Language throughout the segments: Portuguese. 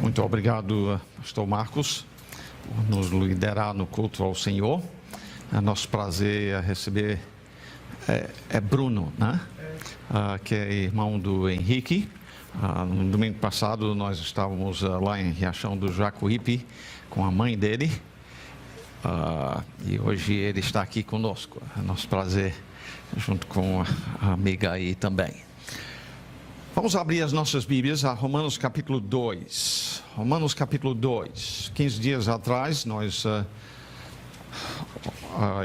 Muito obrigado, pastor Marcos, por nos liderar no culto ao Senhor. É nosso prazer receber Bruno, né? Que é irmão do Henrique. No domingo passado nós estávamos lá em Riachão do Jacuípe com a mãe dele. E hoje ele está aqui conosco. É nosso prazer, junto com a amiga aí também. Vamos abrir as nossas Bíblias a Romanos capítulo 2. Romanos capítulo 2. 15 dias atrás nós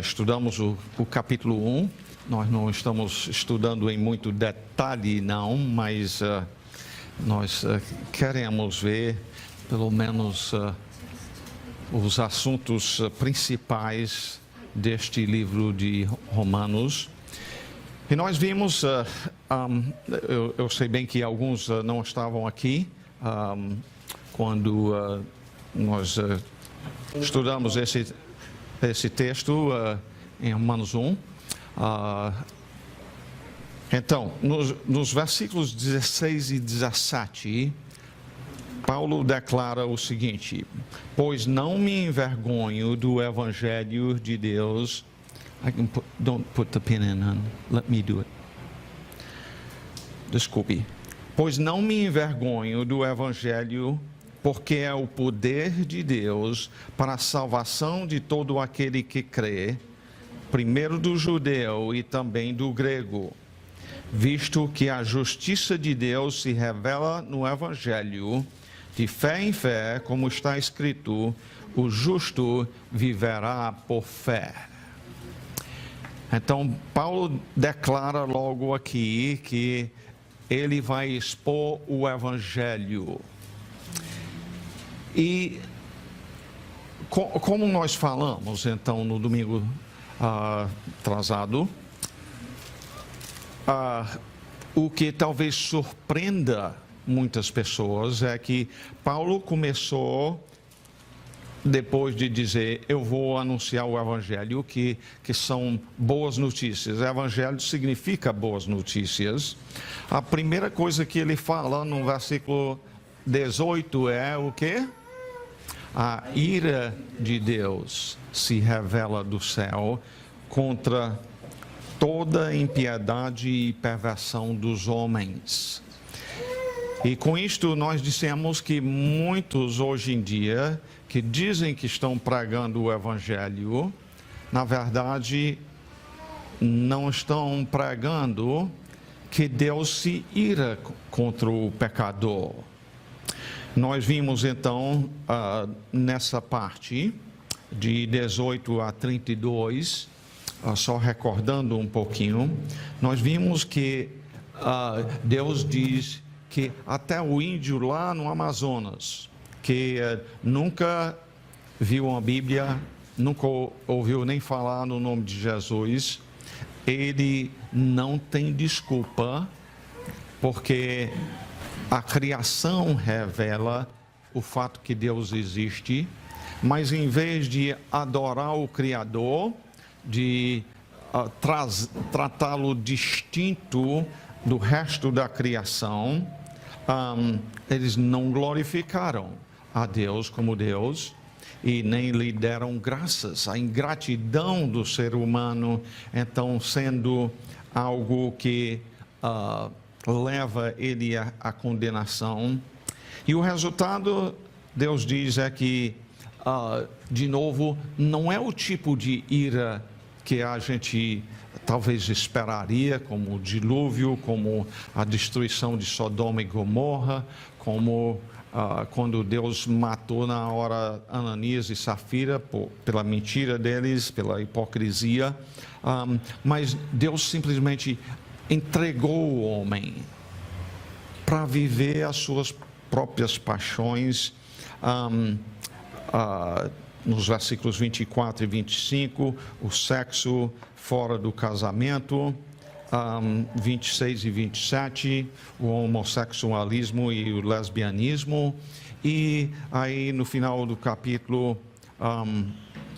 estudamos o capítulo 1. Nós não estamos estudando em muito detalhe não, mas nós queremos ver pelo menos os assuntos principais deste livro de Romanos. E nós vimos, eu sei bem que alguns não estavam aqui quando nós estudamos esse texto em Romanos 1. Então, nos versículos 16 e 17, Paulo declara o seguinte: pois não me envergonho do Evangelho de Deus. Don't put the pin in, hon. Let me do it. Desculpe. Pois não me envergonho do Evangelho, porque é o poder de Deus para a salvação de todo aquele que crê, primeiro do judeu e também do grego, visto que a justiça de Deus se revela no Evangelho, de fé em fé, como está escrito, o justo viverá por fé. Então, Paulo declara logo aqui que ele vai expor o Evangelho. E como nós falamos, então, no domingo atrasado, o que talvez surpreenda muitas pessoas é que Paulo começou, depois de dizer, eu vou anunciar o Evangelho, que são boas notícias. Evangelho significa boas notícias. A primeira coisa que ele fala no versículo 18 é o quê? A ira de Deus se revela do céu contra toda impiedade e perversão dos homens. E com isto nós dissemos que muitos hoje em dia que dizem que estão pregando o Evangelho, na verdade não estão pregando que Deus se ira contra o pecador. Nós vimos então nessa parte de 18 a 32, só recordando um pouquinho, nós vimos que Deus diz que até o índio lá no Amazonas, que nunca viu uma Bíblia, nunca ouviu nem falar no nome de Jesus, ele não tem desculpa, porque a criação revela o fato que Deus existe, mas em vez de adorar o Criador, de tratá-lo distinto do resto da criação, eles não glorificaram a Deus como Deus e nem lhe deram graças. A ingratidão do ser humano, então, sendo algo que leva ele à condenação. E o resultado, Deus diz, é que, de novo, não é o tipo de ira que a gente talvez esperaria, como o dilúvio, como a destruição de Sodoma e Gomorra, como quando Deus matou na hora Ananias e Safira pela mentira deles, pela hipocrisia, mas Deus simplesmente entregou o homem para viver as suas próprias paixões. Nos versículos 24 e 25, o sexo fora do casamento, 26 e 27, o homossexualismo e o lesbianismo, e aí no final do capítulo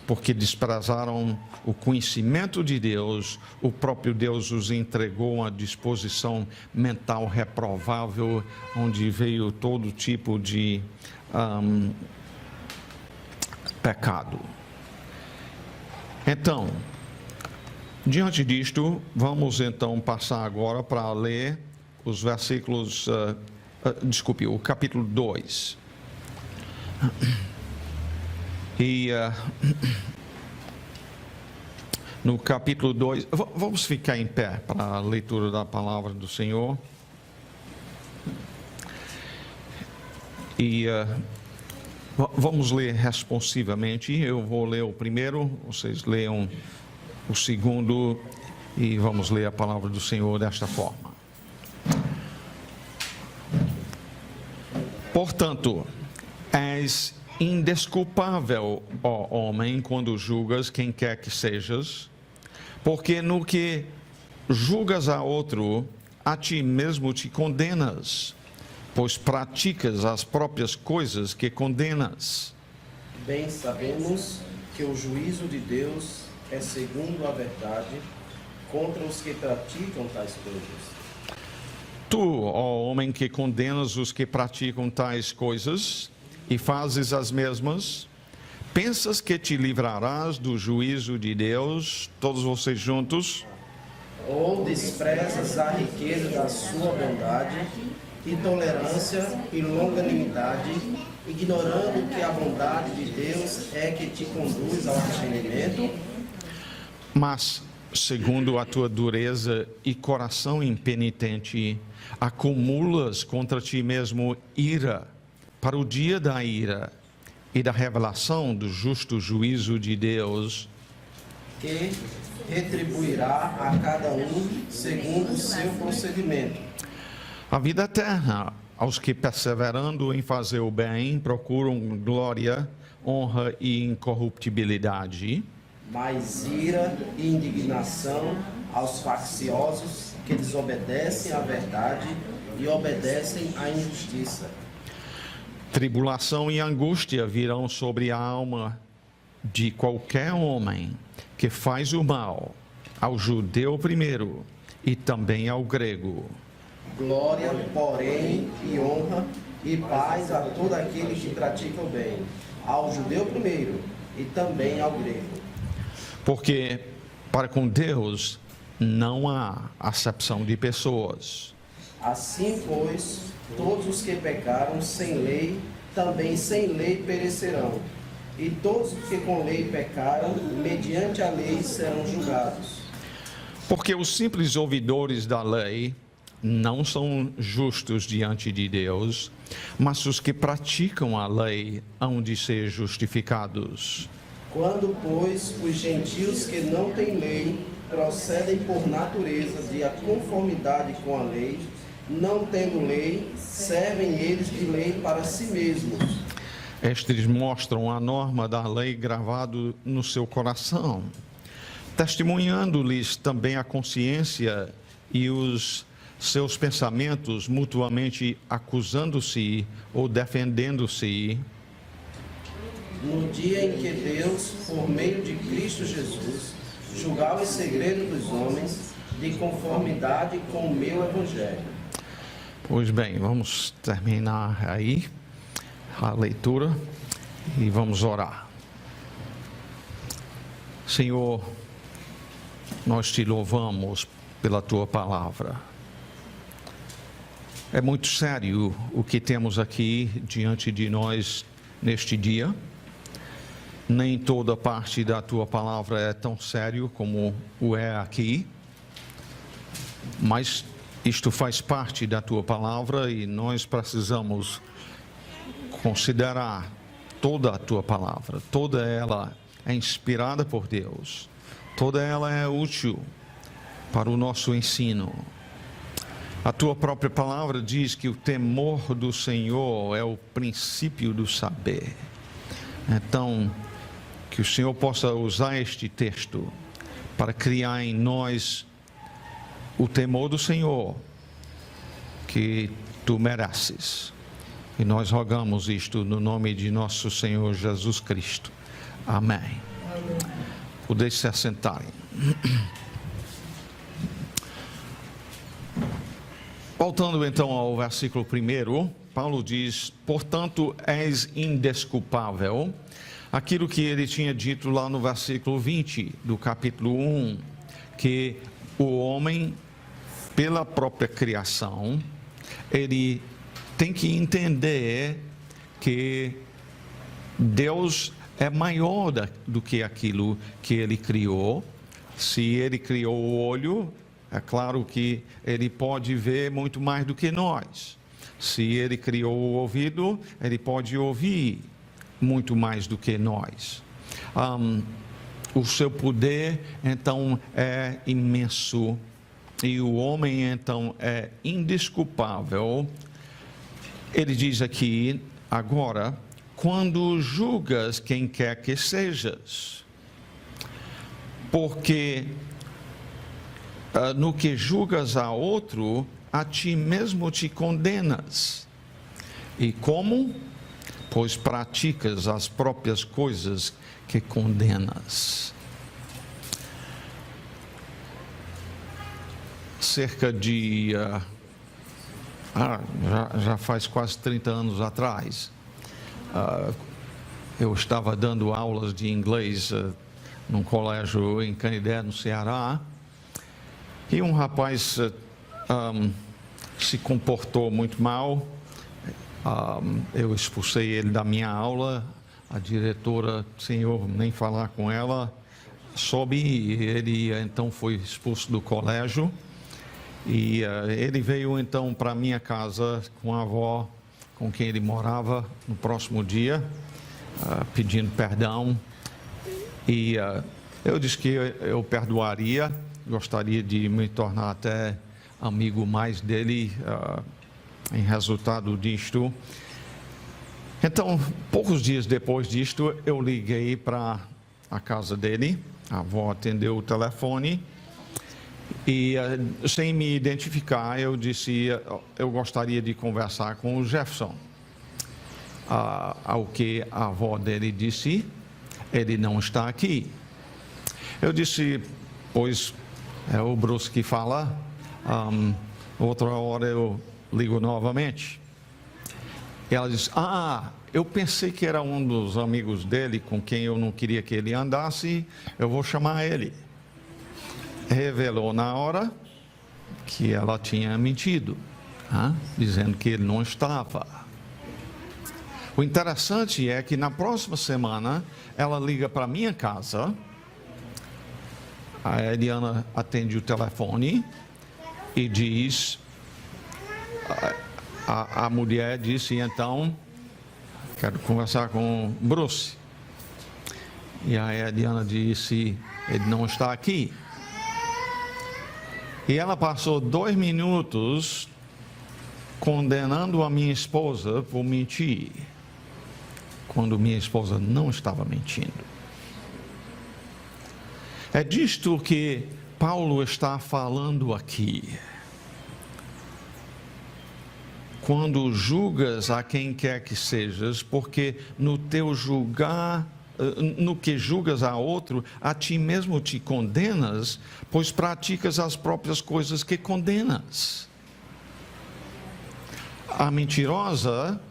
porque desprezaram o conhecimento de Deus, o próprio Deus os entregou a disposição mental reprovável, onde veio todo tipo de pecado. Então, diante disto, vamos então passar agora para ler os versículos, o capítulo 2. E no capítulo 2, vamos ficar em pé para a leitura da palavra do Senhor. E vamos ler responsivamente. Eu vou ler o primeiro, vocês leiam o segundo e vamos ler a palavra do Senhor desta forma. Portanto, és indesculpável, ó homem, quando julgas quem quer que sejas, porque no que julgas a outro, a ti mesmo te condenas, pois praticas as próprias coisas que condenas. Bem sabemos que o juízo de Deus é segundo a verdade contra os que praticam tais coisas. Tu, ó homem, que condenas os que praticam tais coisas e fazes as mesmas, pensas que te livrarás do juízo de Deus, todos vocês juntos? Ou desprezas a riqueza da sua bondade e tolerância e longanimidade, ignorando que a bondade de Deus é que te conduz ao arrependimento? Mas, segundo a tua dureza e coração impenitente, acumulas contra ti mesmo ira, para o dia da ira e da revelação do justo juízo de Deus, que retribuirá a cada um segundo o seu procedimento. a vida eterna aos que, perseverando em fazer o bem, procuram glória, honra e incorruptibilidade, Mas ira e indignação aos facciosos que desobedecem à verdade e obedecem à injustiça. tribulação e angústia virão sobre a alma de qualquer homem que faz o mal, ao judeu primeiro e também ao grego. Glória, porém, e honra e paz a todo aquele que pratica o bem, ao judeu primeiro e também ao grego. Porque para com Deus não há acepção de pessoas. Assim, pois, todos os que pecaram sem lei, também sem lei perecerão. E todos os que com lei pecaram, mediante a lei serão julgados. Porque os simples ouvidores da lei não são justos diante de Deus, mas os que praticam a lei hão de ser justificados. Quando, pois, os gentios que não têm lei procedem por natureza de a conformidade com a lei, não tendo lei, servem eles de lei para si mesmos. Estes mostram a norma da lei gravado no seu coração, testemunhando-lhes também a consciência e os seus pensamentos, mutuamente acusando-se ou defendendo-se. No dia em que Deus, por meio de Cristo Jesus, julgava os segredos dos homens, de conformidade com o meu evangelho. Pois bem, vamos terminar aí a leitura e vamos orar. Senhor, nós te louvamos pela tua palavra. É muito sério o que temos aqui diante de nós neste dia. Nem toda parte da tua palavra é tão sério como o é aqui, mas isto faz parte da tua palavra e nós precisamos considerar toda a tua palavra. Toda ela é inspirada por Deus, toda ela é útil para o nosso ensino. A tua própria palavra diz que o temor do Senhor é o princípio do saber. Então, que o Senhor possa usar este texto para criar em nós o temor do Senhor que tu mereces. E nós rogamos isto no nome de nosso Senhor Jesus Cristo. Amém. Podeis se assentarem. Voltando então ao versículo 1, Paulo diz: portanto, és indesculpável. Aquilo que ele tinha dito lá no versículo 20 do capítulo 1, que o homem, pela própria criação, ele tem que entender que Deus é maior do que aquilo que ele criou. Se ele criou o olho, é claro que ele pode ver muito mais do que nós. Se ele criou o ouvido, ele pode ouvir muito mais do que nós. O seu poder, então, é imenso. E o homem, então, é indesculpável. Ele diz aqui, agora, quando julgas quem quer que sejas, porque no que julgas a outro, a ti mesmo te condenas. E como? Pois praticas as próprias coisas que condenas. Cerca de, já faz quase 30 anos atrás, eu estava dando aulas de inglês num colégio em Canidé, no Ceará, e um rapaz se comportou muito mal. Eu expulsei ele da minha aula. A diretora, senhor, nem falar com ela, soube, e ele então foi expulso do colégio. E ele veio então para minha casa com a avó com quem ele morava no próximo dia, pedindo perdão. E eu disse que eu perdoaria, gostaria de me tornar até amigo mais dele em resultado disto. Então, poucos dias depois disto, eu liguei para a casa dele, a avó atendeu o telefone e, sem me identificar, eu disse: eu gostaria de conversar com o Jefferson. Ao que a avó dele disse: ele não está aqui. Eu disse: pois é o Bruce que fala, outra hora eu ligo novamente. E ela disse: eu pensei que era um dos amigos dele com quem eu não queria que ele andasse, eu vou chamar ele. Revelou na hora que ela tinha mentido, dizendo que ele não estava. O interessante é que na próxima semana ela liga para minha casa, a Eliana atende o telefone e diz, a mulher disse então: quero conversar com Bruce. E a Eliana disse: ele não está aqui. E ela passou 2 minutos condenando a minha esposa por mentir, quando minha esposa não estava mentindo. É disto que Paulo está falando aqui. Quando julgas a quem quer que sejas, porque no teu julgar, no que julgas a outro, a ti mesmo te condenas, pois praticas as próprias coisas que condenas. A mentirosa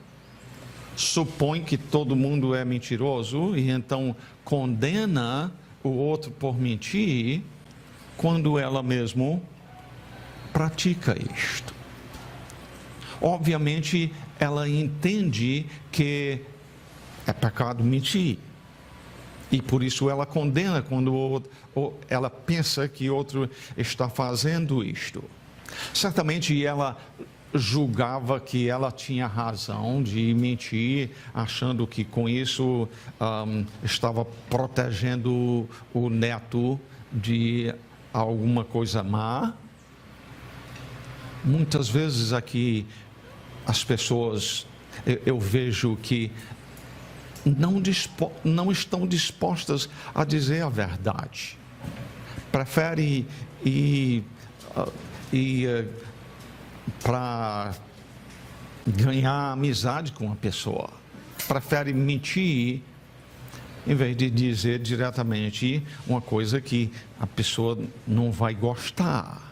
supõe que todo mundo é mentiroso e então condena o outro por mentir, quando ela mesma pratica isto. Obviamente, ela entende que é pecado mentir. E por isso ela condena quando ela pensa que outro está fazendo isto. Certamente ela julgava que ela tinha razão de mentir, achando que com isso estava protegendo o neto de alguma coisa má. Muitas vezes aqui as pessoas, eu vejo que não estão dispostas a dizer a verdade. Preferem ir para ganhar amizade com a pessoa. Preferem mentir em vez de dizer diretamente uma coisa que a pessoa não vai gostar.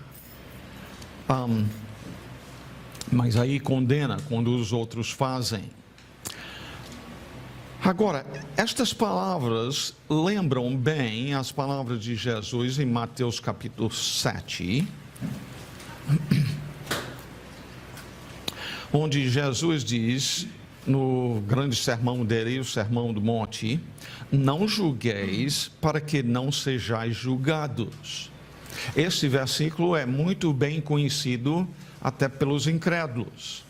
Mas aí condena quando os outros fazem. Agora, estas palavras lembram bem as palavras de Jesus em Mateus capítulo 7, onde Jesus diz, no grande sermão dele, o Sermão do Monte, não julgueis para que não sejais julgados. Este versículo é muito bem conhecido até pelos incrédulos.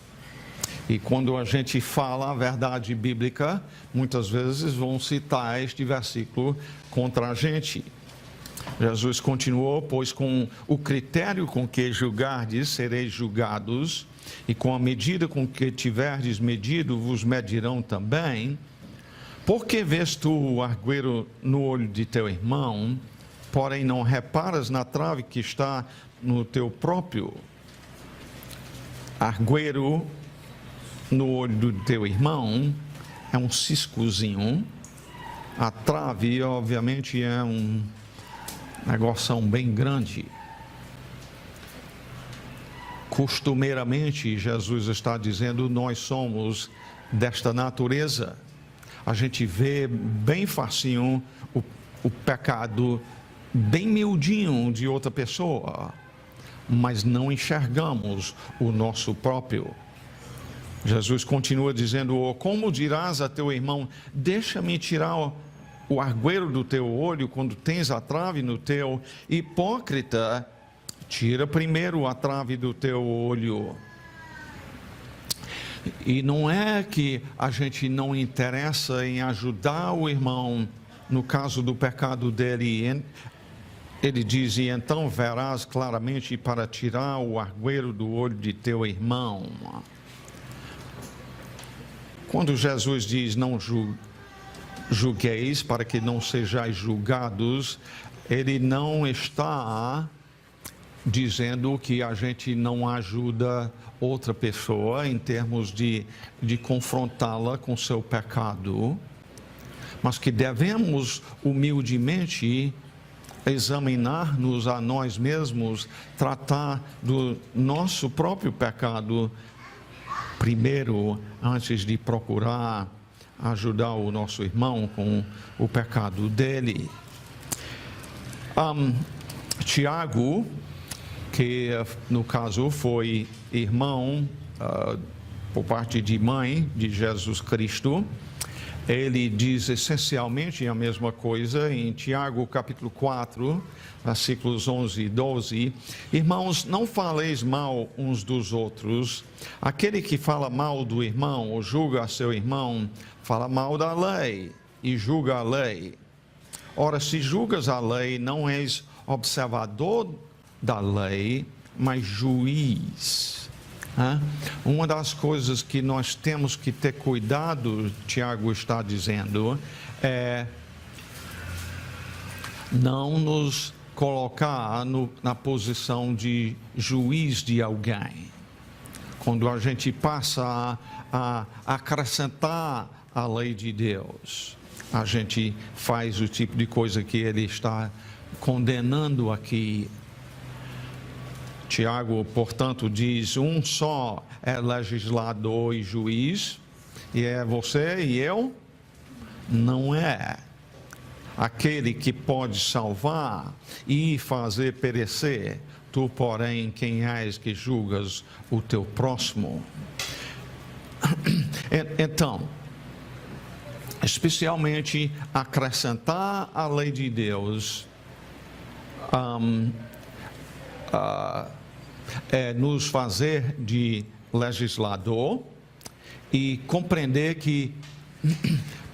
E quando a gente fala a verdade bíblica, muitas vezes vão citar este versículo contra a gente. Jesus continuou, pois com o critério com que julgardes, sereis julgados, e com a medida com que tiverdes medido, vos medirão também. Porque vês tu o argueiro no olho de teu irmão, porém não reparas na trave que está no teu próprio argueiro no olho do teu irmão? É um ciscozinho. A trave, obviamente, é um negócio bem grande. Costumeiramente, Jesus está dizendo, nós somos desta natureza. A gente vê bem facinho o pecado bem miudinho de outra pessoa, mas não enxergamos o nosso próprio. Jesus continua dizendo, como dirás a teu irmão, deixa-me tirar o argueiro do teu olho quando tens a trave no teu? Hipócrita, tira primeiro a trave do teu olho. E não é que a gente não interessa em ajudar o irmão no caso do pecado dele. Ele diz, e então verás claramente para tirar o argueiro do olho de teu irmão. Quando Jesus diz, não julgueis para que não sejais julgados, ele não está dizendo que a gente não ajuda outra pessoa em termos de confrontá-la com seu pecado, mas que devemos humildemente examinar-nos a nós mesmos, tratar do nosso próprio pecado primeiro, antes de procurar ajudar o nosso irmão com o pecado dele. Tiago, que no caso foi irmão por parte de mãe de Jesus Cristo, ele diz essencialmente a mesma coisa em Tiago capítulo 4, versículos 11 e 12. Irmãos, não faleis mal uns dos outros. Aquele que fala mal do irmão ou julga seu irmão, fala mal da lei e julga a lei. Ora, se julgas a lei, não és observador da lei, mas juiz. Uma das coisas que nós temos que ter cuidado, Tiago está dizendo, é não nos colocar na posição de juiz de alguém. Quando a gente passa a acrescentar a lei de Deus, a gente faz o tipo de coisa que ele está condenando aqui. Tiago, portanto, diz, um só é legislador e juiz, e é você e eu? Não é. Aquele que pode salvar e fazer perecer, tu, porém, quem és que julgas o teu próximo? Então, especialmente acrescentar a lei de Deus, nos fazer de legislador e compreender que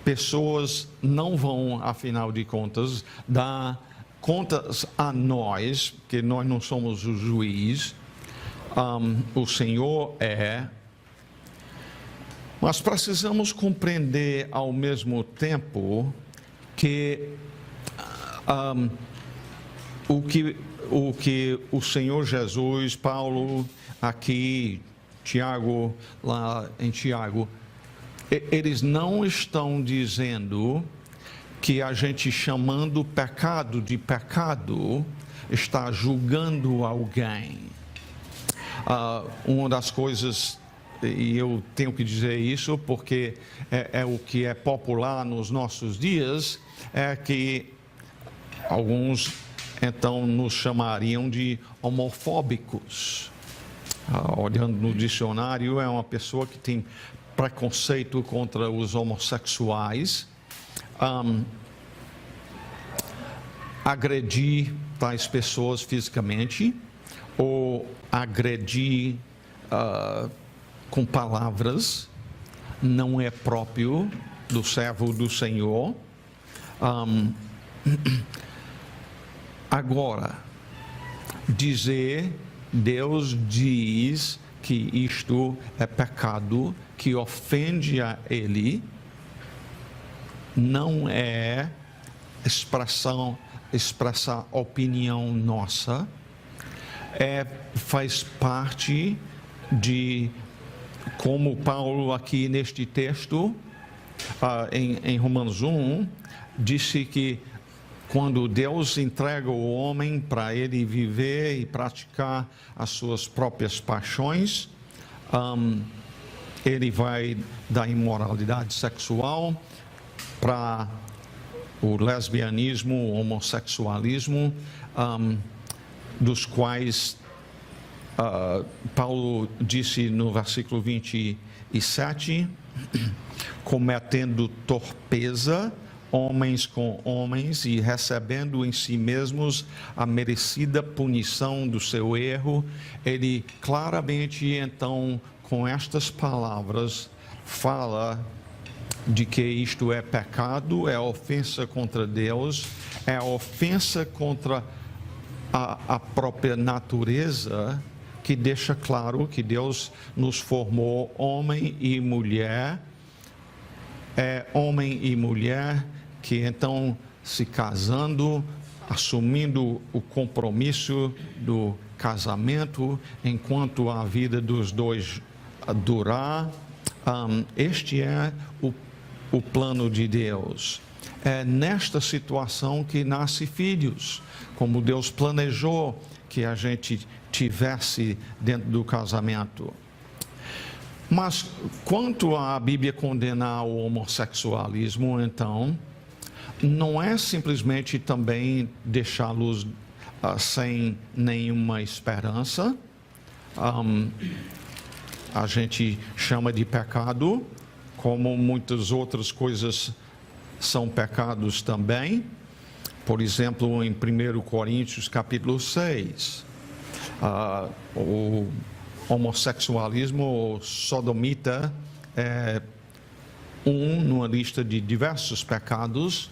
pessoas não vão, afinal de contas, dar contas a nós, que nós não somos o juiz, o Senhor é, mas precisamos compreender ao mesmo tempo que o que o Senhor Jesus, Paulo aqui, Tiago, lá em Tiago, eles não estão dizendo que a gente, chamando pecado de pecado, está julgando alguém. Uma das coisas, e eu tenho que dizer isso porque é o que é popular nos nossos dias, é que alguns então nos chamariam de homofóbicos. Olhando no dicionário, é uma pessoa que tem preconceito contra os homossexuais, agredir tais pessoas fisicamente ou agredir com palavras não é próprio do servo do Senhor. Agora, Deus diz que isto é pecado, que ofende a Ele, não é expressar opinião nossa, faz parte de, como Paulo aqui neste texto, em Romanos 1, disse que quando Deus entrega o homem para ele viver e praticar as suas próprias paixões, ele vai da imoralidade sexual para o lesbianismo, o homossexualismo, dos quais Paulo disse no versículo 27, cometendo torpeza, homens com homens, e recebendo em si mesmos a merecida punição do seu erro. Ele claramente, então, com estas palavras, fala de que isto é pecado, é ofensa contra Deus, é ofensa contra a própria natureza, que deixa claro que Deus nos formou homem e mulher, homem e mulher que então, se casando, assumindo o compromisso do casamento, enquanto a vida dos dois durar, este é o plano de Deus. É nesta situação que nascem filhos, como Deus planejou que a gente tivesse dentro do casamento. Mas quanto à Bíblia condenar o homossexualismo, então, não é simplesmente também deixá-los sem nenhuma esperança. A gente chama de pecado, como muitas outras coisas são pecados também. Por exemplo, em 1 Coríntios capítulo 6, o homossexualismo, ou sodomita, é numa lista de diversos pecados.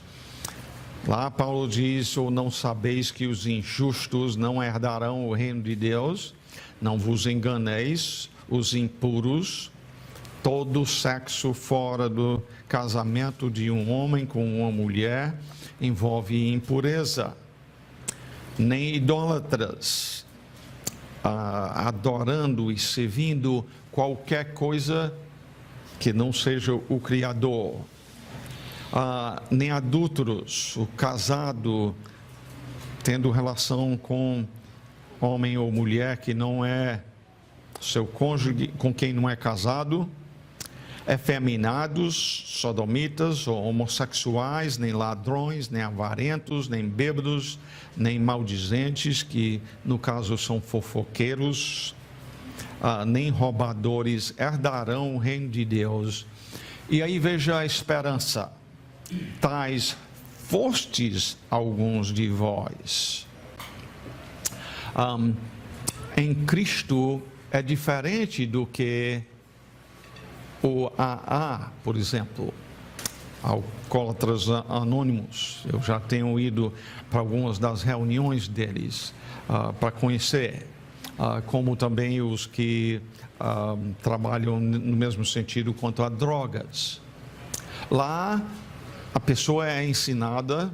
Lá Paulo diz: ou não sabeis que os injustos não herdarão o reino de Deus? Não vos enganeis, os impuros, todo sexo fora do casamento de um homem com uma mulher envolve impureza. Nem idólatras, adorando e servindo qualquer coisa que não seja o Criador. Nem adúlteros, o casado tendo relação com homem ou mulher que não é seu cônjuge, com quem não é casado, efeminados, sodomitas ou homossexuais, nem ladrões, nem avarentos, nem bêbados, nem maldizentes, que no caso são fofoqueiros, nem roubadores herdarão o reino de Deus. E aí veja a esperança: tais fostes alguns de vós. Em Cristo é diferente do que o AA, por exemplo, Alcoólatras Anônimos. Eu já tenho ido para algumas das reuniões deles para conhecer, como também os que trabalham no mesmo sentido quanto a drogas. Lá a pessoa é ensinada,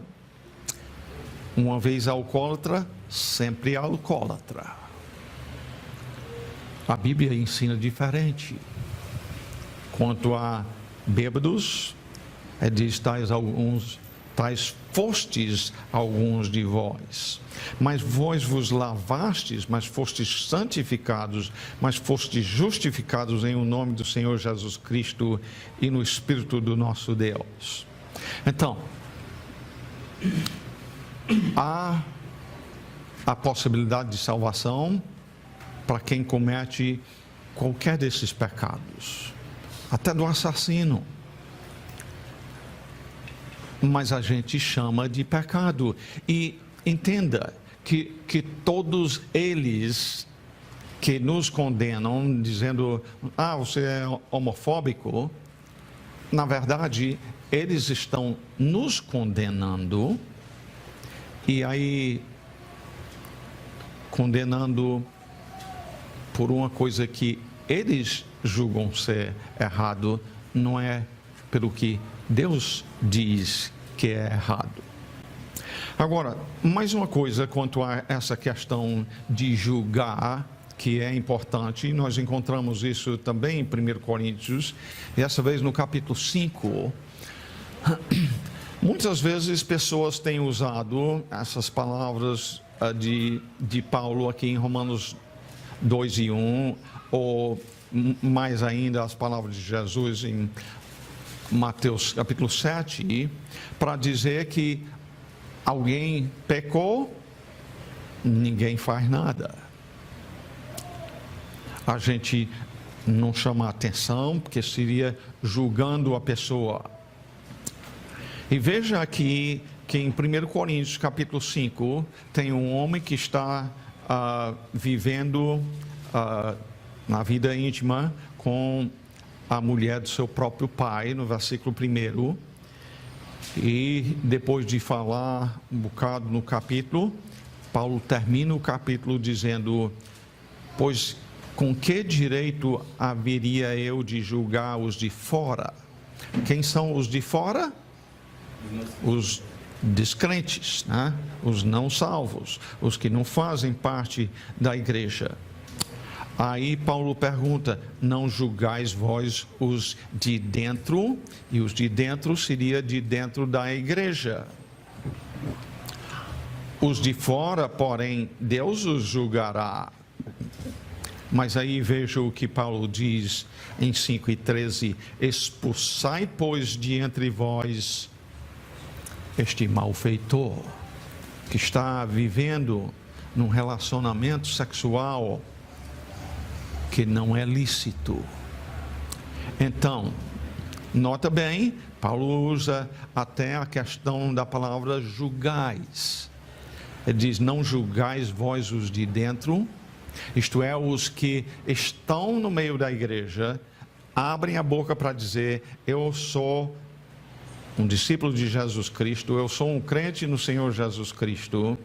uma vez alcoólatra, sempre alcoólatra. A Bíblia ensina diferente. Quanto a bêbados, diz tais alguns tais fostes alguns de vós. Mas vós vos lavastes, mas fostes santificados, mas fostes justificados em o nome do Senhor Jesus Cristo e no Espírito do nosso Deus. Então, há a possibilidade de salvação para quem comete qualquer desses pecados, até do assassino. Mas a gente chama de pecado. E entenda que todos eles que nos condenam, dizendo, você é homofóbico, na verdade, eles estão nos condenando, e aí, condenando por uma coisa que eles julgam ser errado, não é pelo que Deus diz que é errado. Agora, mais uma coisa quanto a essa questão de julgar, que é importante, nós encontramos isso também em 1 Coríntios, e dessa vez no capítulo 5. Muitas vezes pessoas têm usado essas palavras de Paulo aqui em Romanos 2:1, ou mais ainda as palavras de Jesus em Mateus capítulo 7, para dizer que alguém pecou, ninguém faz nada. A gente não chama atenção, porque seria julgando a pessoa. E veja aqui que em 1 Coríntios capítulo 5, tem um homem que está vivendo na vida íntima com a mulher do seu próprio pai, no versículo 1, e depois de falar um bocado no capítulo, Paulo termina o capítulo dizendo: pois com que direito haveria eu de julgar os de fora? Quem são os de fora? Os descrentes, né? Os não salvos, os que não fazem parte da igreja. Aí Paulo pergunta: não julgais vós os de dentro? E os de dentro seria de dentro da igreja. Os de fora, porém, Deus os julgará. Mas aí veja o que Paulo diz em 5:13: expulsai, pois, de entre vós este malfeitor, que está vivendo num relacionamento sexual que não é lícito. Então, nota bem, Paulo usa até a questão da palavra julgais. Ele diz: não julgais vós os de dentro, isto é, os que estão no meio da igreja, abrem a boca para dizer: eu sou um discípulo de Jesus Cristo, eu sou um crente no Senhor Jesus Cristo,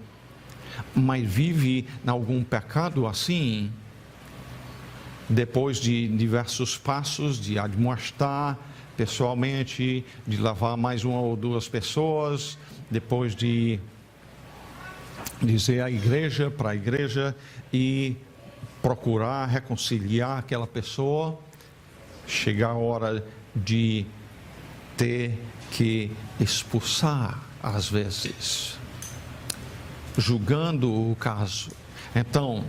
mas vive em algum pecado assim. Depois de diversos passos, de admoestar pessoalmente, de levar mais uma ou duas pessoas, depois de dizer à igreja, para a igreja, e procurar reconciliar aquela pessoa, chega a hora de ter que expulsar, às vezes, julgando o caso. Então,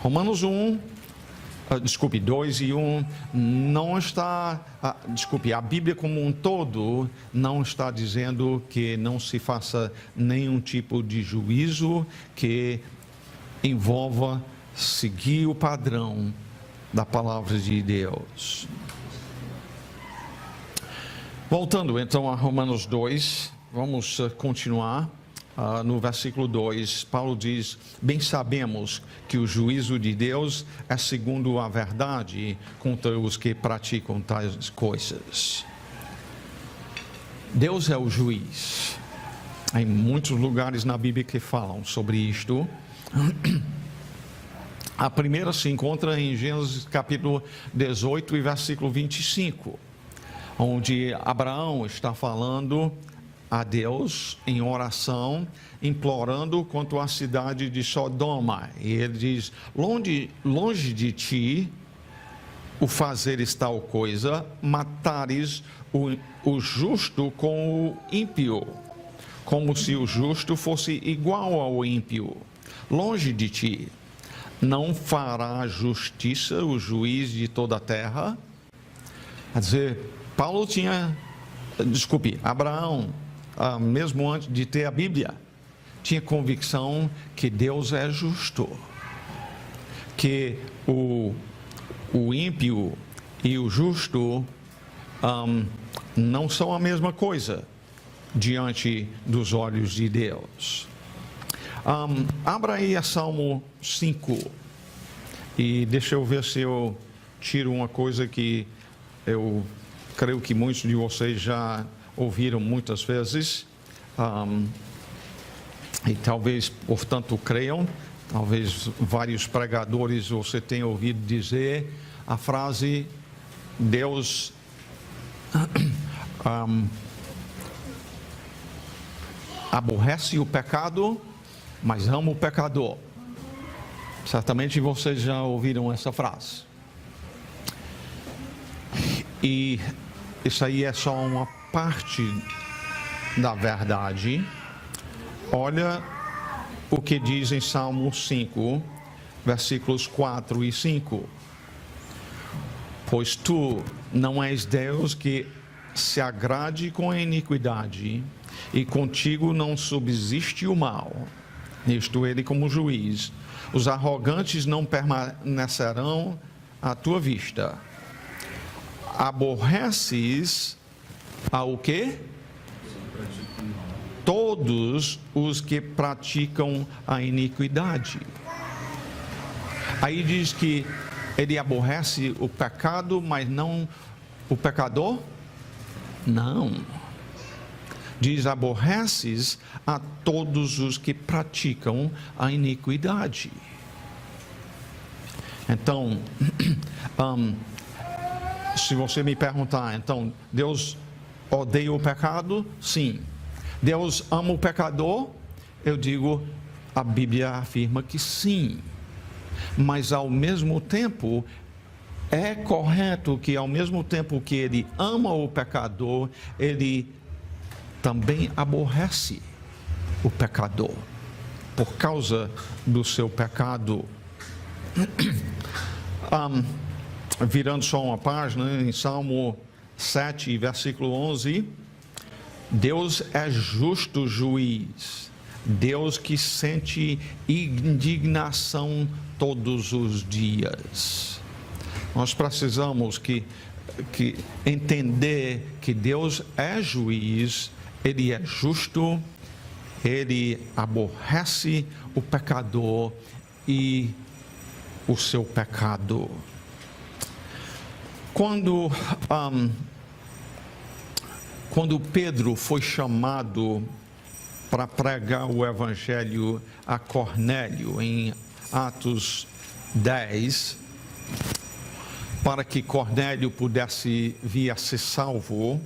Romanos 2:1 não está, a Bíblia como um todo não está dizendo que não se faça nenhum tipo de juízo que envolva seguir o padrão da palavra de Deus. Voltando então a Romanos 2, vamos continuar. No versículo 2, Paulo diz: bem sabemos que o juízo de Deus é segundo a verdade contra os que praticam tais coisas. Deus é o juiz. Há muitos lugares na Bíblia que falam sobre isto. A primeira se encontra em Gênesis capítulo 18 e versículo 25, onde Abraão está falando a Deus em oração, implorando quanto à cidade de Sodoma. E ele diz: longe de ti o fazeres tal coisa, matares o justo com o ímpio. como se o justo fosse igual ao ímpio. Longe de ti, não fará justiça o juiz de toda a terra? Quer dizer, Abraão, mesmo antes de ter a Bíblia, tinha convicção que Deus é justo, que o ímpio e o justo não são a mesma coisa diante dos olhos de Deus. Abra aí a Salmo 5 e deixa eu ver se eu tiro uma coisa que eu creio que muitos de vocês já ouviram muitas vezes, e talvez, portanto, creiam. Talvez vários pregadores você tenha ouvido dizer a frase: Deus aborrece o pecado, mas ama o pecador. Certamente vocês já ouviram essa frase. E isso aí é só uma parte da verdade. Olha o que diz em Salmo 5, versículos 4 e 5. Pois tu não és Deus que se agrade com a iniquidade, e contigo não subsiste o mal. Nisto ele como juiz. Os arrogantes não permanecerão à tua vista. Aborreces ao quê? Todos os que praticam a iniquidade. Aí diz que ele aborrece o pecado, mas não o pecador? Não. Diz: aborreces a todos os que praticam a iniquidade. Então, se você me perguntar, então, Deus odeia o pecado? Sim. Deus ama o pecador? Eu digo, a Bíblia afirma que sim. Mas ao mesmo tempo, é correto que ao mesmo tempo que ele ama o pecador, ele também aborrece o pecador por causa do seu pecado. Virando só uma página, em Salmo 7, versículo 11, Deus é justo juiz, Deus que sente indignação todos os dias. Nós precisamos que entender que Deus é juiz, Ele é justo, Ele aborrece o pecador e o seu pecado. Quando Pedro foi chamado para pregar o Evangelho a Cornélio, em Atos 10, para que Cornélio pudesse vir a ser salvo,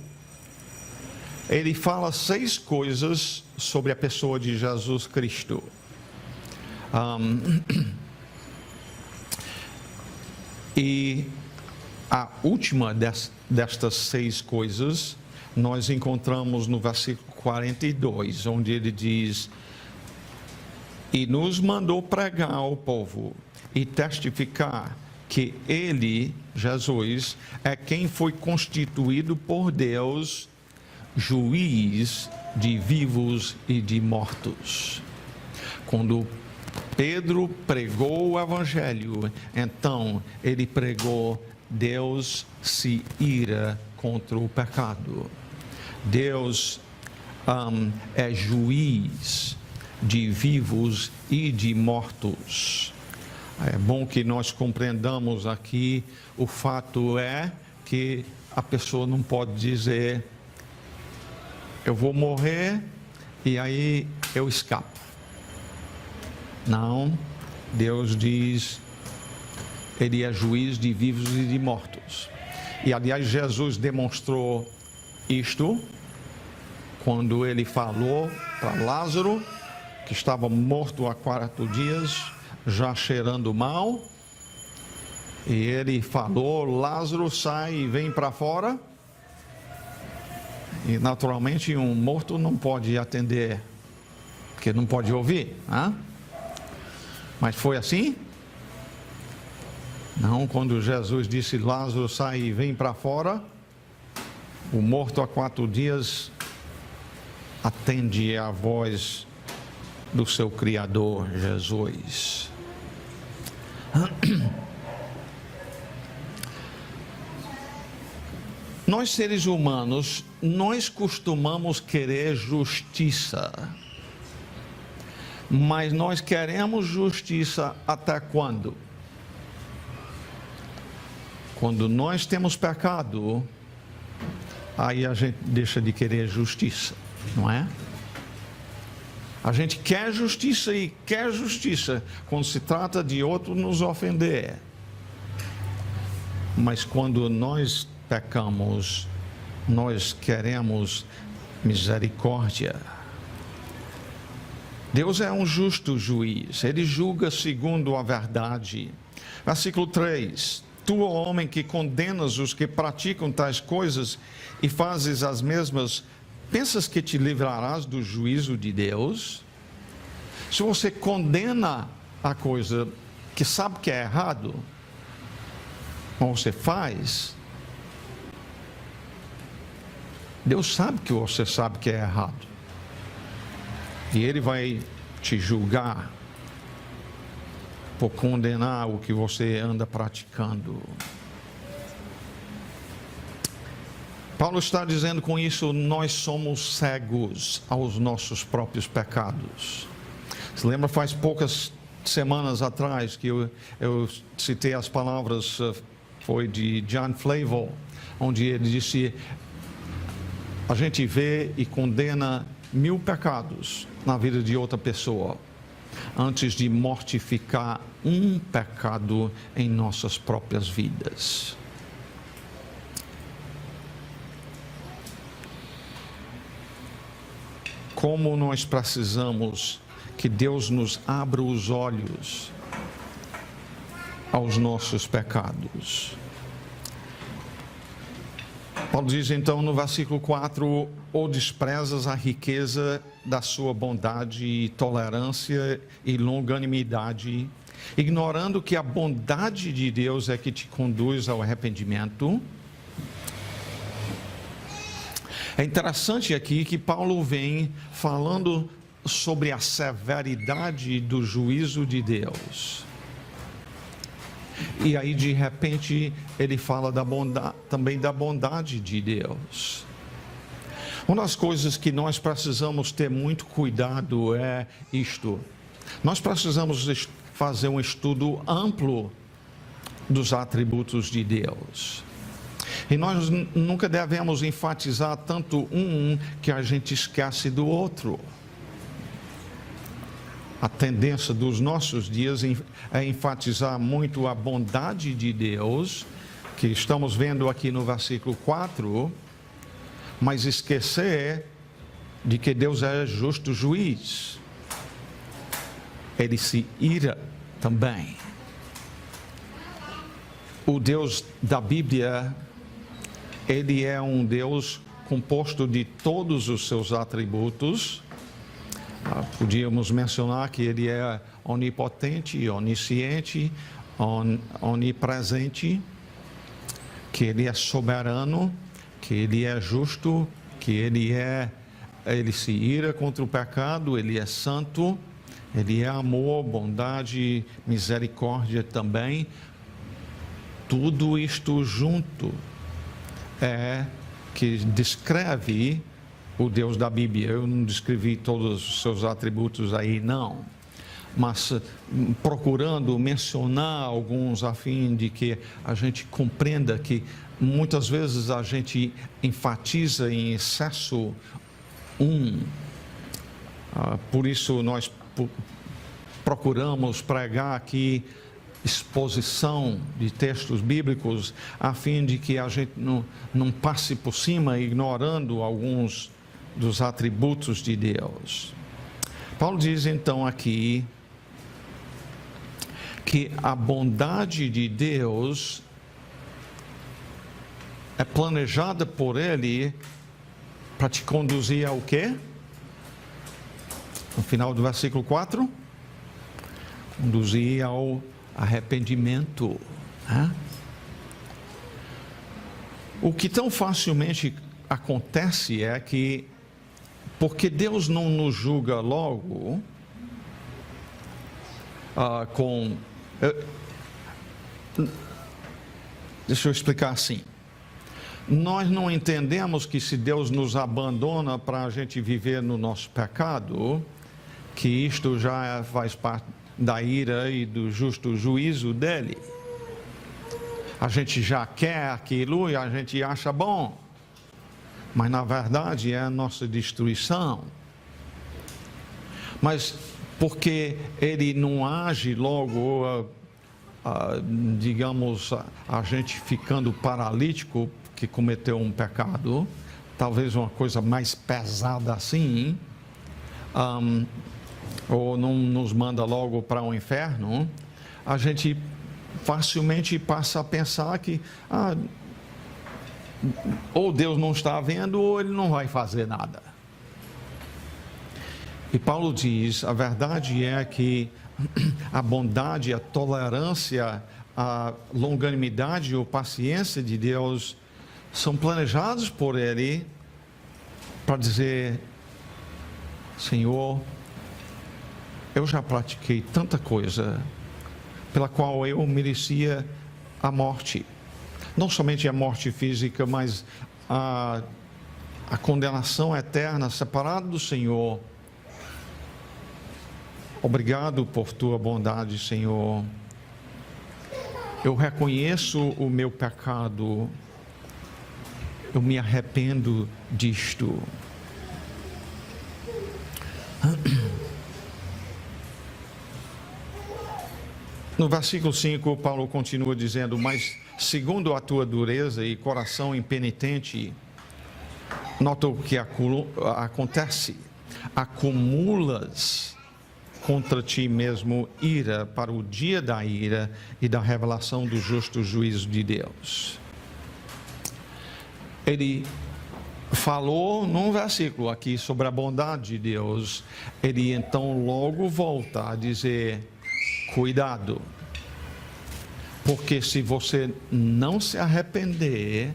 ele fala 6 coisas sobre a pessoa de Jesus Cristo. E a última destas 6 coisas nós encontramos no versículo 42, onde ele diz: e nos mandou pregar ao povo e testificar que ele, Jesus, é quem foi constituído por Deus juiz de vivos e de mortos. Quando Pedro pregou o Evangelho, então ele pregou: Deus se ira contra o pecado. Deus é juiz de vivos e de mortos. É bom que nós compreendamos aqui, o fato é que a pessoa não pode dizer: eu vou morrer e aí eu escapo. Não, Deus diz, Ele é juiz de vivos e de mortos. E aliás, Jesus demonstrou isto quando Ele falou para Lázaro, que estava morto há 4 dias, já cheirando mal, e Ele falou: Lázaro, sai e vem para fora. E naturalmente um morto não pode atender, porque não pode ouvir, né? Mas foi assim? Não, quando Jesus disse, Lázaro, sai e vem para fora, o morto há 4 dias atende à voz do seu Criador, Jesus. Nós seres humanos, nós costumamos querer justiça, mas nós queremos justiça até quando? Quando nós temos pecado, aí a gente deixa de querer justiça, não é? A gente quer justiça e quer justiça quando se trata de outro nos ofender. Mas quando nós pecamos, nós queremos misericórdia. Deus é um justo juiz, Ele julga segundo a verdade. Versículo 3: Tu, ó homem, que condenas os que praticam tais coisas e fazes as mesmas, pensas que te livrarás do juízo de Deus? Se você condena a coisa que sabe que é errado, ou você faz, Deus sabe que você sabe que é errado. E Ele vai te julgar por condenar o que você anda praticando. Paulo está dizendo com isso, nós somos cegos aos nossos próprios pecados. Se lembra, faz poucas semanas atrás que eu citei as palavras, foi de John Flavel, onde ele disse, a gente vê e condena 1000 pecados na vida de outra pessoa, antes de mortificar um pecado em nossas próprias vidas. Como nós precisamos que Deus nos abra os olhos aos nossos pecados. Paulo diz então no versículo 4, ou desprezas a riqueza da sua bondade, tolerância e longanimidade, ignorando que a bondade de Deus é que te conduz ao arrependimento. É interessante aqui que Paulo vem falando sobre a severidade do juízo de Deus. E aí de repente ele fala da bondade, também da bondade de Deus. Uma das coisas que nós precisamos ter muito cuidado é isto. Nós precisamos fazer um estudo amplo dos atributos de Deus. E nós nunca devemos enfatizar tanto um que a gente esquece do outro. A tendência dos nossos dias é enfatizar muito a bondade de Deus, que estamos vendo aqui no versículo 4, mas esquecer de que Deus é justo juiz. Ele se ira também. O Deus da Bíblia, Ele é um Deus composto de todos os seus atributos. Podíamos mencionar que Ele é onipotente, onisciente, onipresente, que Ele é soberano, que Ele é justo, que Ele se ira contra o pecado, Ele é santo, Ele é amor, bondade, misericórdia também. Tudo isto junto é que descreve o Deus da Bíblia. Eu não descrevi todos os seus atributos aí, não. Mas procurando mencionar alguns a fim de que a gente compreenda que muitas vezes a gente enfatiza em excesso por isso nós procuramos pregar aqui exposição de textos bíblicos a fim de que a gente não passe por cima ignorando alguns dos atributos de Deus. Paulo diz então aqui que a bondade de Deus é planejada por Ele Para te conduzir ao quê? No final do versículo 4, conduzir ao arrependimento. Né? O que tão facilmente acontece é que, porque Deus não nos julga logo, deixa eu explicar assim. Nós não entendemos que se Deus nos abandona para a gente viver no nosso pecado, que isto já faz parte da ira e do justo juízo dele. A gente já quer aquilo e a gente acha bom, mas na verdade é a nossa destruição. Mas porque ele não age logo, digamos, a gente ficando paralítico que cometeu um pecado, talvez uma coisa mais pesada assim, ou não nos manda logo para o inferno, a gente facilmente passa a pensar que ou Deus não está vendo ou ele não vai fazer nada. E Paulo diz, a verdade é que a bondade, a tolerância, a longanimidade ou paciência de Deus são planejados por Ele para dizer: Senhor, eu já pratiquei tanta coisa pela qual eu merecia a morte. Não somente a morte física, mas a condenação eterna, separado do Senhor. Obrigado por tua bondade, Senhor. Eu reconheço o meu pecado. Eu me arrependo disto. No versículo 5, Paulo continua dizendo: mas segundo a tua dureza e coração impenitente, nota o que acontece: acumulas contra ti mesmo ira para o dia da ira e da revelação do justo juízo de Deus. Ele falou num versículo aqui sobre a bondade de Deus. Ele então logo volta a dizer: cuidado, porque se você não se arrepender,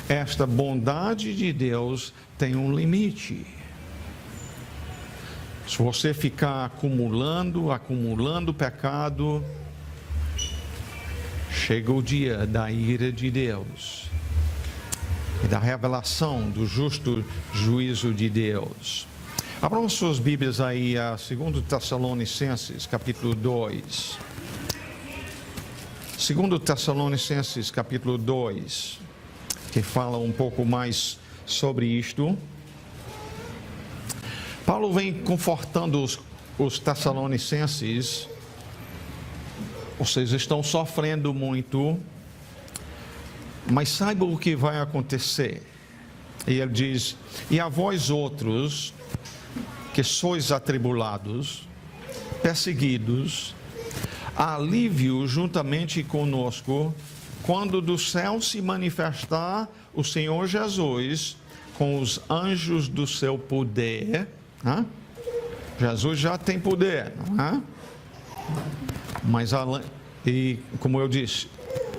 esta bondade de Deus tem um limite. Se você ficar acumulando pecado, chega o dia da ira de Deus e da revelação do justo juízo de Deus. Abram suas Bíblias aí a 2 Tessalonicenses, capítulo 2. 2 Tessalonicenses, capítulo 2, que fala um pouco mais sobre isto. Paulo vem confortando os Tessalonicenses. Vocês estão sofrendo muito, mas saibam o que vai acontecer. E ele diz: e a vós outros, que sois atribulados, perseguidos, alívio juntamente conosco, quando do céu se manifestar o Senhor Jesus com os anjos do seu poder. Jesus já tem poder, não é? Mas, e como eu disse,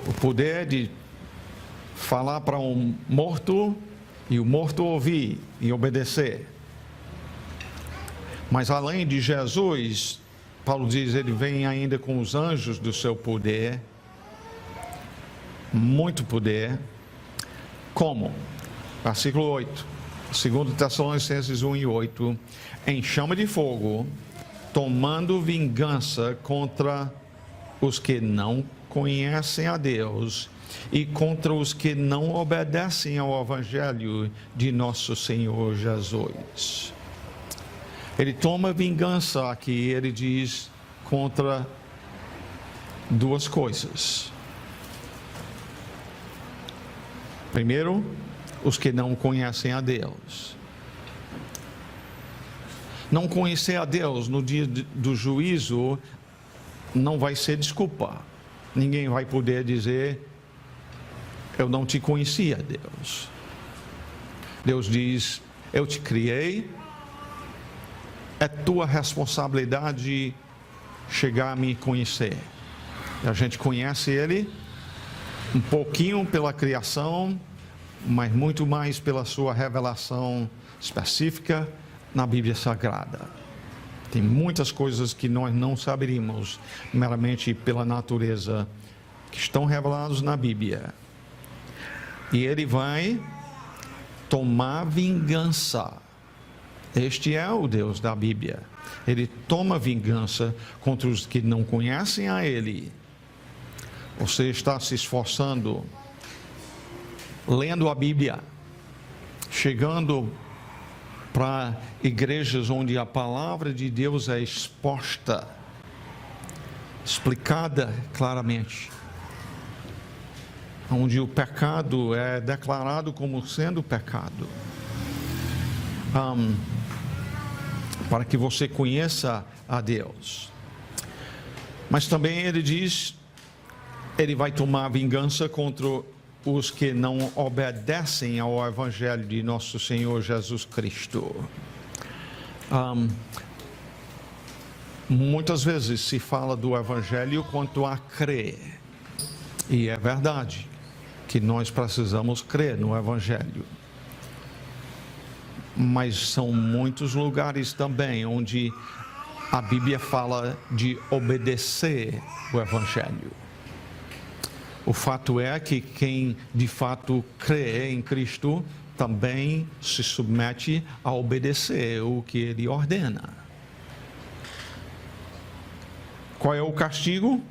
o poder de falar para um morto e o morto ouvir e obedecer. Mas além de Jesus, Paulo diz, ele vem ainda com os anjos do seu poder, muito poder. Como? Versículo 8, 2 Tessalonicenses 1 e 8, em chama de fogo, tomando vingança contra os que não conhecem a Deus e contra os que não obedecem ao Evangelho de nosso Senhor Jesus. Ele toma vingança aqui, ele diz, contra duas coisas. Primeiro, os que não conhecem a Deus. Não conhecer a Deus no dia do juízo não vai ser desculpa. Ninguém vai poder dizer: eu não te conhecia, Deus. Deus diz: eu te criei, é tua responsabilidade chegar a me conhecer. A gente conhece Ele um pouquinho pela criação, mas muito mais pela sua revelação específica na Bíblia Sagrada. Tem muitas coisas que nós não saberíamos meramente pela natureza, que estão revelados na Bíblia. E Ele vai tomar vingança. Este é o Deus da Bíblia. Ele toma vingança contra os que não conhecem a Ele. Você está se esforçando, lendo a Bíblia, chegando para igrejas onde a palavra de Deus é exposta, explicada claramente, onde o pecado é declarado como sendo pecado, para que você conheça a Deus. Mas também ele diz, ele vai tomar vingança contra os que não obedecem ao Evangelho de nosso Senhor Jesus Cristo. Muitas vezes se fala do Evangelho quanto a crer, e é verdade que nós precisamos crer no Evangelho, mas são muitos lugares também onde a Bíblia fala de obedecer o Evangelho. O fato é que quem de fato crê em Cristo também se submete a obedecer o que Ele ordena. Qual é o castigo?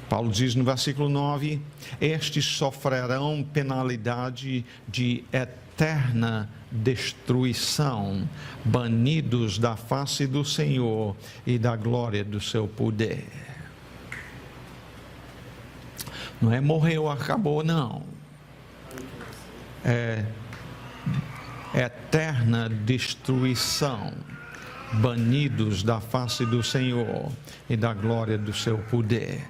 Paulo diz no versículo 9: estes sofrerão penalidade de eterna destruição, banidos da face do Senhor e da glória do seu poder. Não é morreu, acabou, não. É eterna destruição, banidos da face do Senhor e da glória do seu poder.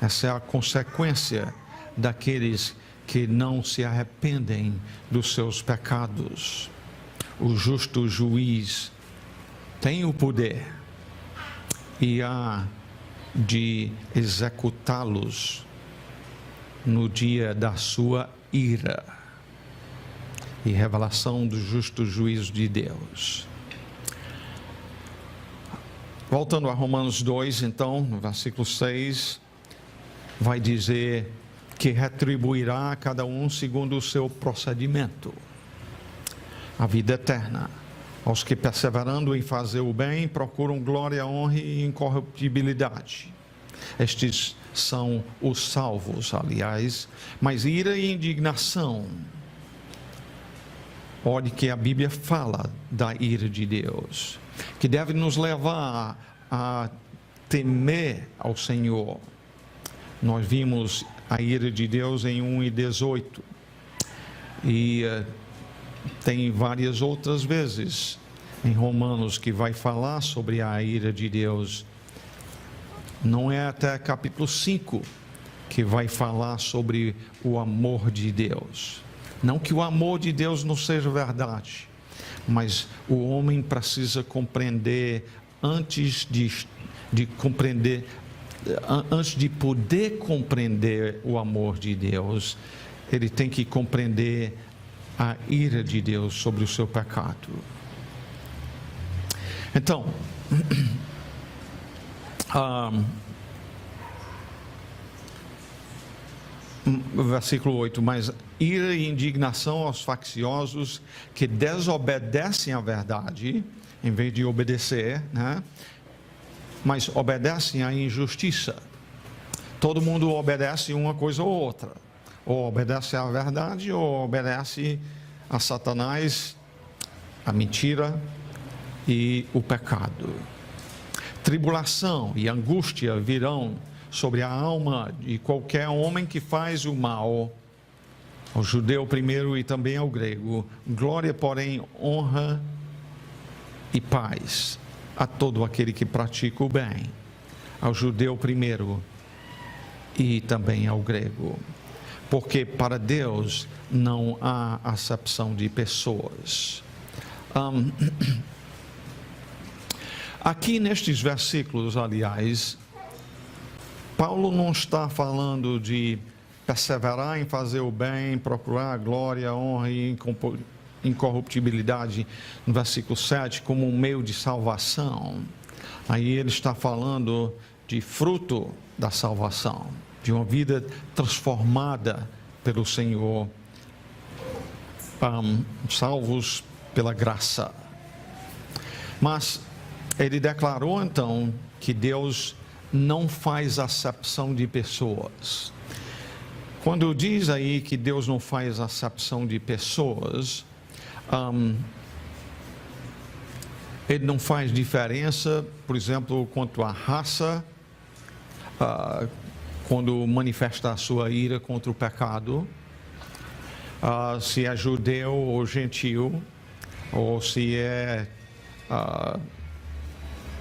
Essa é a consequência daqueles que não se arrependem dos seus pecados. O justo juiz tem o poder e há de executá-los no dia da sua ira e revelação do justo juízo de Deus. Voltando a Romanos 2, então, no versículo 6, vai dizer que retribuirá a cada um segundo o seu procedimento, a vida eterna, aos que perseverando em fazer o bem, procuram glória, honra e incorruptibilidade. Estes são os salvos, aliás, mas ira e indignação. Olhe que a Bíblia fala da ira de Deus, que deve nos levar a temer ao Senhor. Nós vimos a ira de Deus em 1:18 e tem várias outras vezes em Romanos que vai falar sobre a ira de Deus. Não é até capítulo 5 que vai falar sobre o amor de Deus. Não que o amor de Deus não seja verdade, mas o homem precisa compreender antes de compreender, antes de poder compreender o amor de Deus, ele tem que compreender a ira de Deus sobre o seu pecado. Então, versículo 8, mas ira e indignação aos facciosos que desobedecem à verdade, em vez de obedecer, né? Mas obedecem à injustiça. Todo mundo obedece uma coisa ou outra, ou obedece à verdade, ou obedece a Satanás, a mentira e o pecado. Tribulação e angústia virão sobre a alma de qualquer homem que faz o mal, ao judeu primeiro e também ao grego. Glória, porém, honra e paz a todo aquele que pratica o bem, ao judeu primeiro e também ao grego. porque para Deus não há acepção de pessoas. Aqui nestes versículos, aliás, Paulo não está falando de perseverar em fazer o bem, procurar a glória, a honra e incorruptibilidade, no versículo 7, como um meio de salvação. Aí ele está falando de fruto da salvação, de uma vida transformada pelo Senhor, salvos pela graça. Mas ele declarou então que Deus não faz acepção de pessoas. Quando diz aí que Deus não faz acepção de pessoas, ele não faz diferença, por exemplo, quanto à raça, quando manifesta a sua ira contra o pecado, se é judeu ou gentil, ou se é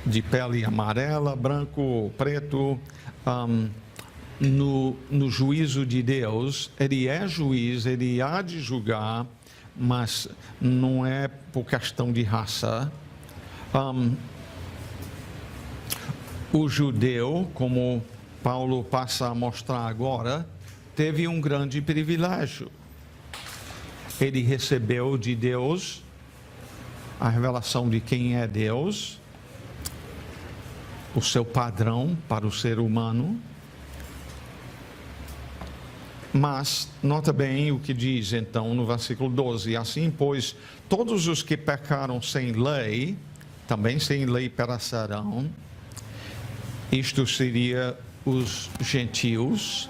de pele amarela, branco, preto, no juízo de Deus, ele é juiz, ele há de julgar, mas não é por questão de raça. O judeu, como Paulo passa a mostrar agora, teve um grande privilégio. Ele recebeu de Deus a revelação de quem é Deus, o seu padrão para o ser humano. Mas, nota bem o que diz então no versículo 12: assim, pois, todos os que pecaram sem lei, também sem lei perecerão. Isto seria os gentios.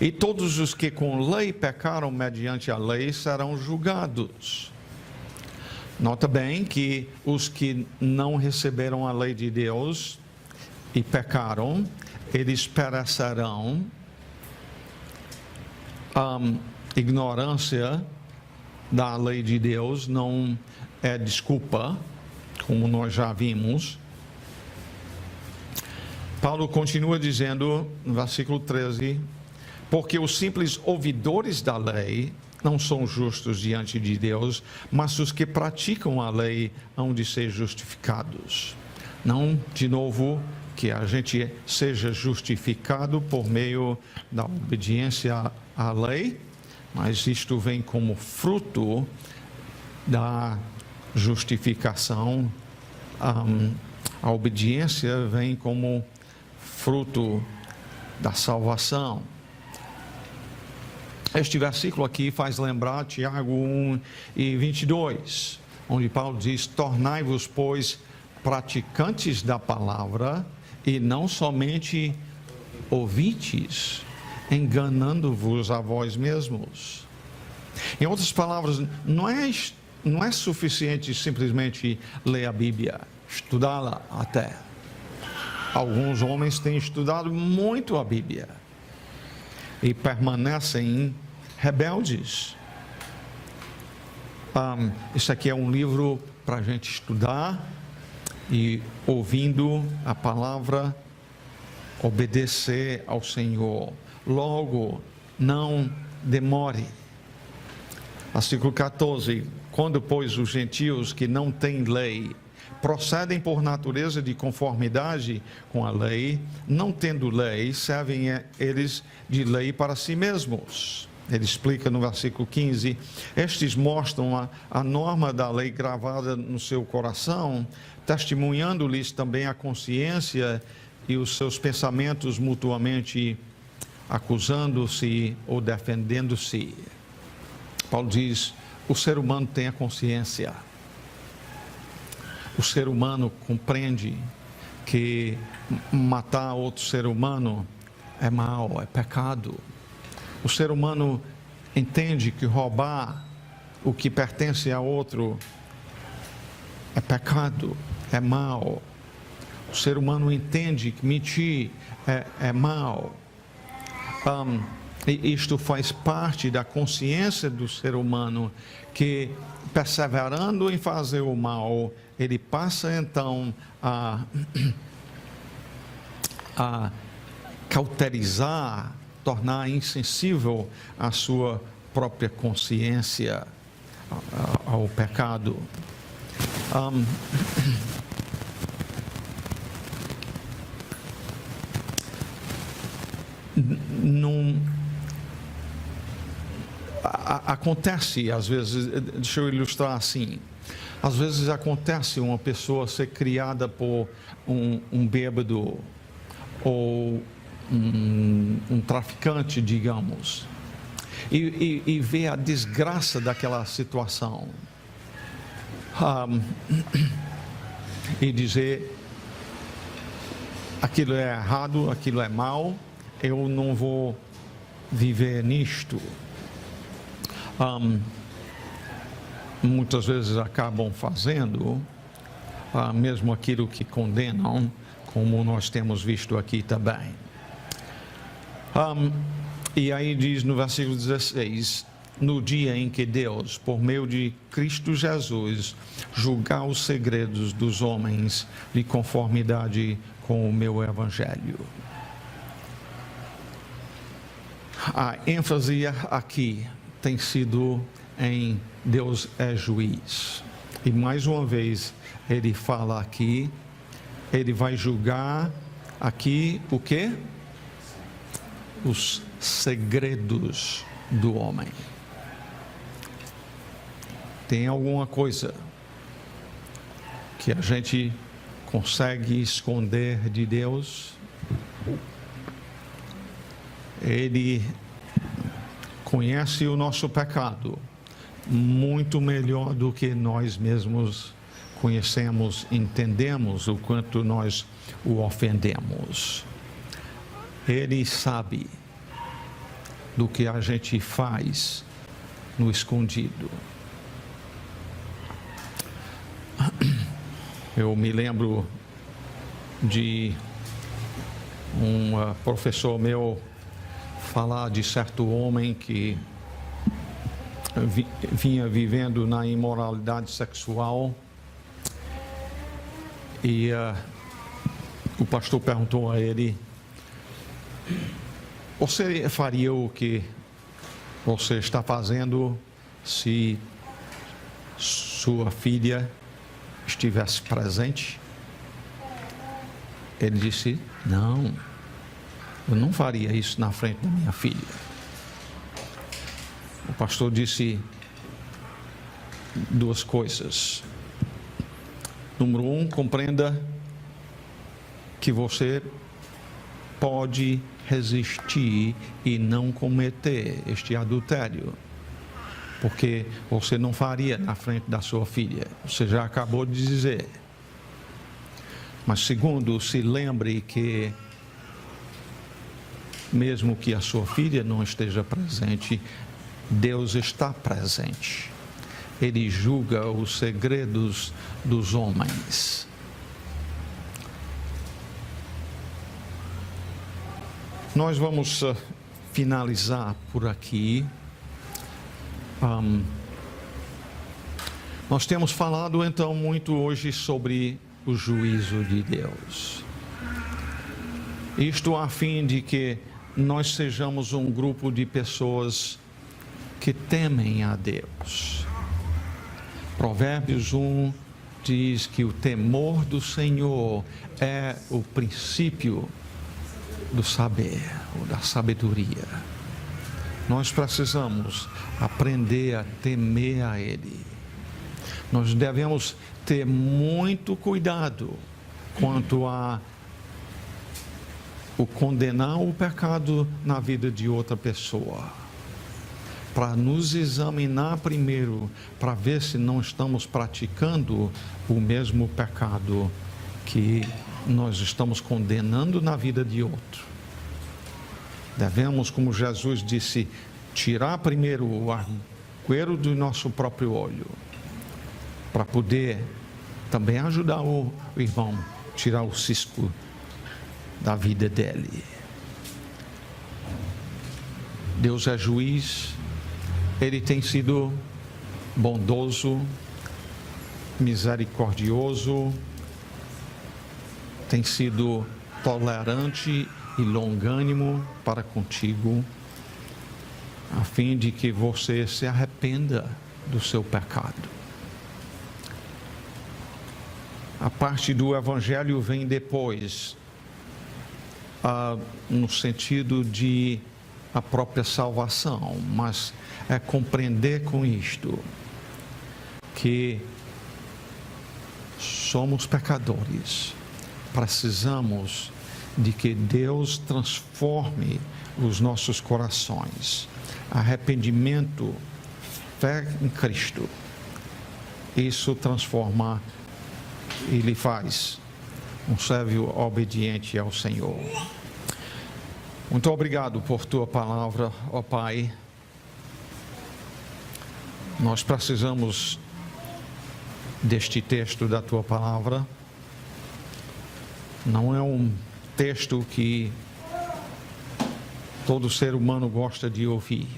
E todos os que com lei pecaram mediante a lei serão julgados. Nota bem que os que não receberam a lei de Deus e pecaram, eles perecerão. Ignorância da lei de Deus não é desculpa, como nós já vimos. Paulo continua dizendo no versículo 13: porque os simples ouvidores da lei não são justos diante de Deus, mas os que praticam a lei hão de ser justificados. Não, de novo, que a gente seja justificado por meio da obediência à lei, mas isto vem como fruto da justificação. A obediência vem como fruto da salvação. Este versículo aqui faz lembrar Tiago 1:22, onde Paulo diz: tornai-vos, pois, praticantes da palavra e não somente ouvintes, enganando-vos a vós mesmos. Em outras palavras, não é suficiente simplesmente ler a Bíblia, estudá-la até. Alguns homens têm estudado muito a Bíblia e permanecem rebeldes. Isso aqui é um livro para a gente estudar e, ouvindo a palavra, obedecer ao Senhor. Logo, não demore. Versículo 14: quando, pois, os gentios que não têm lei procedem por natureza de conformidade com a lei, não tendo lei, servem eles de lei para si mesmos. Ele explica no versículo 15: estes mostram a norma da lei gravada no seu coração, testemunhando-lhes também a consciência e os seus pensamentos mutuamente acusando-se ou defendendo-se. Paulo diz: o ser humano tem a consciência. O ser humano compreende que matar outro ser humano é mal, é pecado. O ser humano entende que roubar o que pertence a outro é pecado, é mal. O ser humano entende que mentir é mal. E isto faz parte da consciência do ser humano, que, perseverando em fazer o mal, ele passa então a cauterizar tornar insensível à sua própria consciência, ao pecado. Acontece, às vezes, deixa eu ilustrar assim, às vezes acontece uma pessoa ser criada por um bêbado ou um traficante, digamos, e ver a desgraça daquela situação e dizer: aquilo é errado, aquilo é mal, eu não vou viver nisto. Muitas vezes acabam fazendo mesmo aquilo que condenam, como nós temos visto aqui também. E aí diz no versículo 16: no dia em que Deus, por meio de Cristo Jesus, julgar os segredos dos homens de conformidade com o meu evangelho. A ênfase aqui tem sido em Deus é juiz. E mais uma vez ele fala aqui, ele vai julgar aqui o quê? Os segredos do homem. Tem alguma coisa que a gente consegue esconder de Deus? Ele conhece o nosso pecado muito melhor do que nós mesmos conhecemos, entendemos o quanto nós o ofendemos. Ele sabe do que a gente faz no escondido. Eu me lembro de um professor meu falar de certo homem que vinha vivendo na imoralidade sexual e o pastor perguntou a ele: você faria o que você está fazendo se sua filha estivesse presente? Ele disse: não, eu não faria isso na frente da minha filha. O pastor disse duas coisas. Número um, compreenda que você pode resistir e não cometer este adultério, porque você não faria na frente da sua filha. Você já acabou de dizer. Mas segundo, se lembre que mesmo que a sua filha não esteja presente, Deus está presente. Ele julga os segredos dos homens. Nós vamos finalizar por aqui. Nós temos falado então muito hoje sobre o juízo de Deus. Isto a fim de que nós sejamos um grupo de pessoas que temem a Deus. Provérbios 1 diz que o temor do Senhor é o princípio do saber, ou da sabedoria. Nós precisamos aprender a temer a Ele. Nós devemos ter muito cuidado quanto a o condenar o pecado na vida de outra pessoa, para nos examinar primeiro, para ver se não estamos praticando o mesmo pecado que nós estamos condenando na vida de outro. Devemos, como Jesus disse, tirar primeiro o arqueiro do nosso próprio olho, para poder também ajudar o irmão a tirar o cisco da vida dele. Deus é juiz, Ele tem sido bondoso, misericordioso, tem sido tolerante e longânimo para contigo, a fim de que você se arrependa do seu pecado. A parte do Evangelho vem depois, no sentido de a própria salvação, mas é compreender com isto que somos pecadores, precisamos de que Deus transforme os nossos corações, arrependimento, fé em Cristo, isso transforma e lhe faz um servo obediente ao Senhor. Muito obrigado por tua palavra, ó Pai. Nós precisamos deste texto da tua palavra. Não é um texto que todo ser humano gosta de ouvir,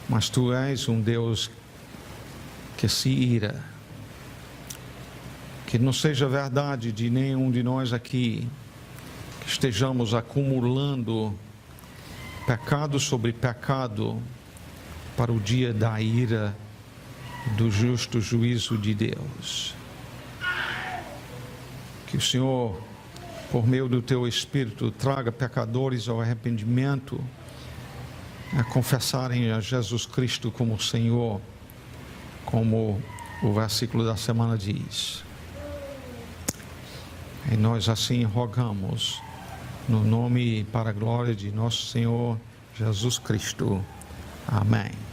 mas tu és um Deus que se ira. Que não seja verdade de nenhum de nós aqui que estejamos acumulando pecado sobre pecado para o dia da ira do justo juízo de Deus. Que o Senhor, por meio do teu Espírito, traga pecadores ao arrependimento, a confessarem a Jesus Cristo como Senhor, como o versículo da semana diz. E nós assim rogamos, no nome e para a glória de nosso Senhor Jesus Cristo. Amém.